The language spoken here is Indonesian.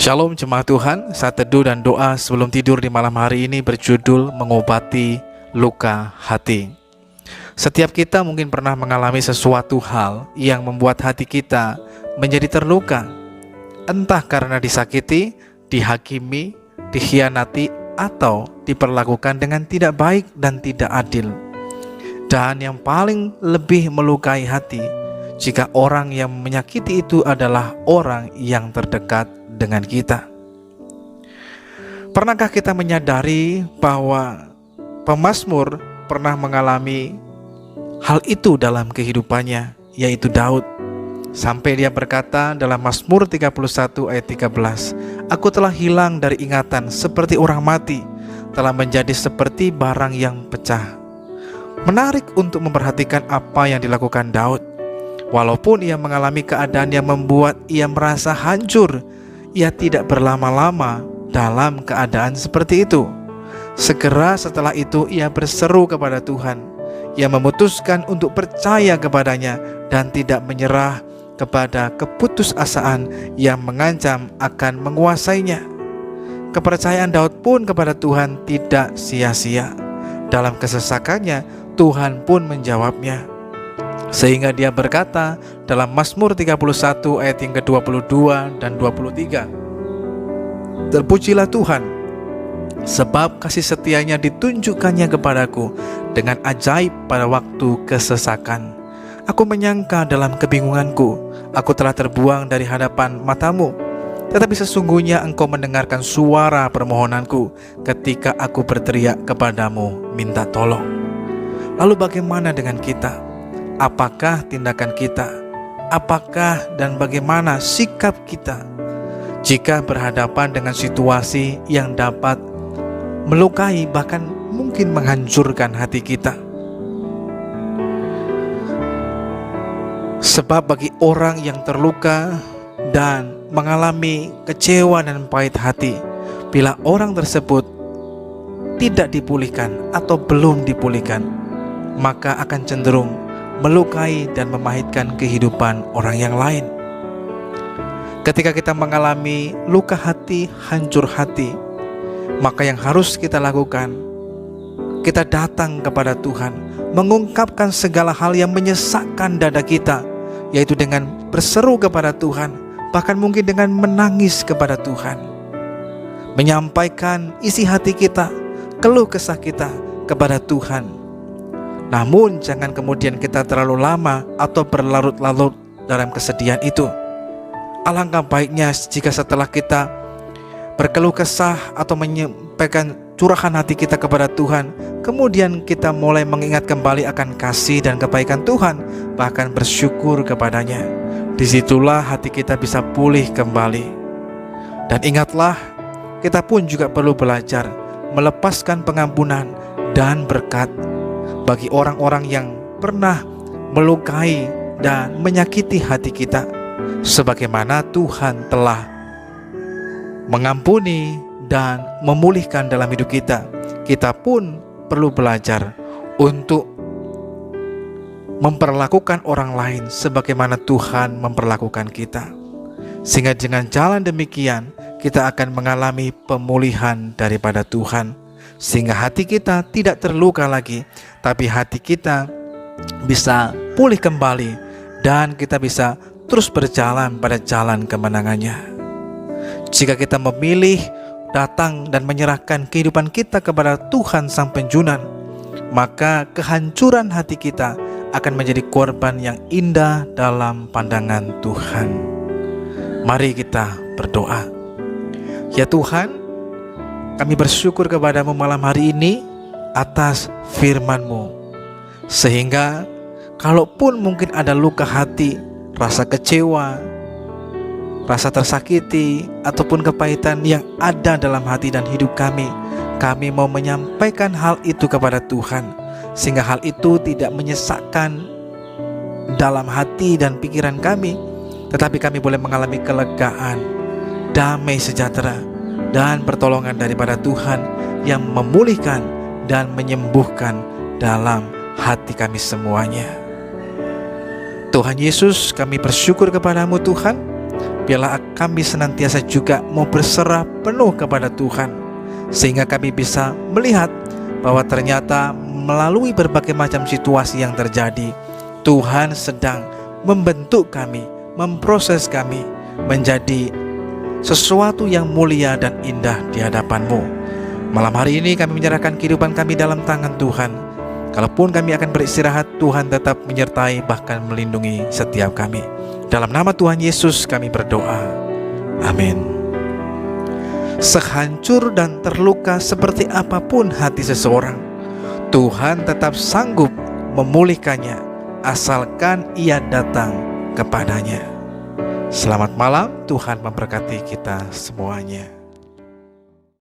Shalom jemaat Tuhan, saat teduh dan doa sebelum tidur di malam hari ini berjudul mengobati luka hati. Setiap kita mungkin pernah mengalami sesuatu hal yang membuat hati kita menjadi terluka. Entah karena disakiti, dihakimi, dikhianati, atau diperlakukan dengan tidak baik dan tidak adil. Dan yang paling lebih melukai hati, jika orang yang menyakiti itu adalah orang yang terdekat dengan kita. Pernahkah kita menyadari bahwa pemazmur pernah mengalami hal itu dalam kehidupannya, yaitu Daud. Sampai dia berkata dalam Mazmur 31 ayat 13, "Aku telah hilang dari ingatan seperti orang mati, telah menjadi seperti barang yang pecah." Menarik untuk memperhatikan apa yang dilakukan Daud. Walaupun ia mengalami keadaan yang membuat ia merasa hancur, ia tidak berlama-lama dalam keadaan seperti itu. Segera setelah itu ia berseru kepada Tuhan. Ia memutuskan untuk percaya kepadanya dan tidak menyerah kepada keputusasaan yang mengancam akan menguasainya. Kepercayaan Daud pun kepada Tuhan tidak sia-sia. Dalam kesesakannya, Tuhan pun menjawabnya. Sehingga dia berkata dalam Mazmur 31 ayat yang ke-22 dan 23, "Terpujilah Tuhan, sebab kasih setianya ditunjukkannya kepadaku dengan ajaib pada waktu kesesakan. Aku menyangka dalam kebingunganku, aku telah terbuang dari hadapan matamu. Tetapi sesungguhnya engkau mendengarkan suara permohonanku ketika aku berteriak kepadamu minta tolong." Lalu bagaimana dengan kita? Apakah tindakan kita? Apakah dan bagaimana sikap kita jika berhadapan dengan situasi yang dapat melukai, bahkan mungkin menghancurkan hati kita? Sebab bagi orang yang terluka dan mengalami kecewa dan pahit hati, bila orang tersebut tidak dipulihkan atau belum dipulihkan, maka akan cenderung melukai dan memahitkan kehidupan orang yang lain. Ketika kita mengalami luka hati, hancur hati, maka yang harus kita lakukan, kita datang kepada Tuhan, mengungkapkan segala hal yang menyesakkan dada kita, yaitu dengan berseru kepada Tuhan, bahkan mungkin dengan menangis kepada Tuhan, menyampaikan isi hati kita, keluh kesah kita kepada Tuhan. Namun jangan kemudian kita terlalu lama atau berlarut-larut dalam kesedihan itu. Alangkah baiknya jika setelah kita berkeluh kesah atau menyampaikan curahan hati kita kepada Tuhan, kemudian kita mulai mengingat kembali akan kasih dan kebaikan Tuhan, bahkan bersyukur kepadanya. Disitulah hati kita bisa pulih kembali. Dan ingatlah, kita pun juga perlu belajar melepaskan pengampunan dan berkat bagi orang-orang yang pernah melukai dan menyakiti hati kita. Sebagaimana Tuhan telah mengampuni dan memulihkan dalam hidup kita, kita pun perlu belajar untuk memperlakukan orang lain sebagaimana Tuhan memperlakukan kita. Sehingga dengan jalan demikian kita akan mengalami pemulihan daripada Tuhan, sehingga hati kita tidak terluka lagi, tapi hati kita bisa pulih kembali dan kita bisa terus berjalan pada jalan kemenangannya. Jika kita memilih datang dan menyerahkan kehidupan kita kepada Tuhan Sang Penjunan, maka kehancuran hati kita akan menjadi korban yang indah dalam pandangan Tuhan. Mari kita berdoa. Ya Tuhan, kami bersyukur kepadamu malam hari ini atas firman-Mu, sehingga kalaupun mungkin ada luka hati, rasa kecewa, rasa tersakiti, ataupun kepahitan yang ada dalam hati dan hidup kami mau menyampaikan hal itu kepada Tuhan, sehingga hal itu tidak menyesakkan dalam hati dan pikiran kami, tetapi kami boleh mengalami kelegaan, damai sejahtera, dan pertolongan daripada Tuhan yang memulihkan dan menyembuhkan dalam hati kami semuanya. Tuhan Yesus, kami bersyukur kepadamu Tuhan, biarlah kami senantiasa juga mau berserah penuh kepada Tuhan, sehingga kami bisa melihat bahwa ternyata melalui berbagai macam situasi yang terjadi, Tuhan sedang membentuk kami, memproses kami menjadi sesuatu yang mulia dan indah di hadapan-Mu. Malam hari ini kami menyerahkan kehidupan kami dalam tangan Tuhan. Kalaupun kami akan beristirahat, Tuhan tetap menyertai bahkan melindungi setiap kami. Dalam nama Tuhan Yesus kami berdoa. Amin. Sehancur dan terluka seperti apapun hati seseorang, Tuhan tetap sanggup memulihkannya asalkan ia datang kepadanya. Selamat malam, Tuhan memberkati kita semuanya.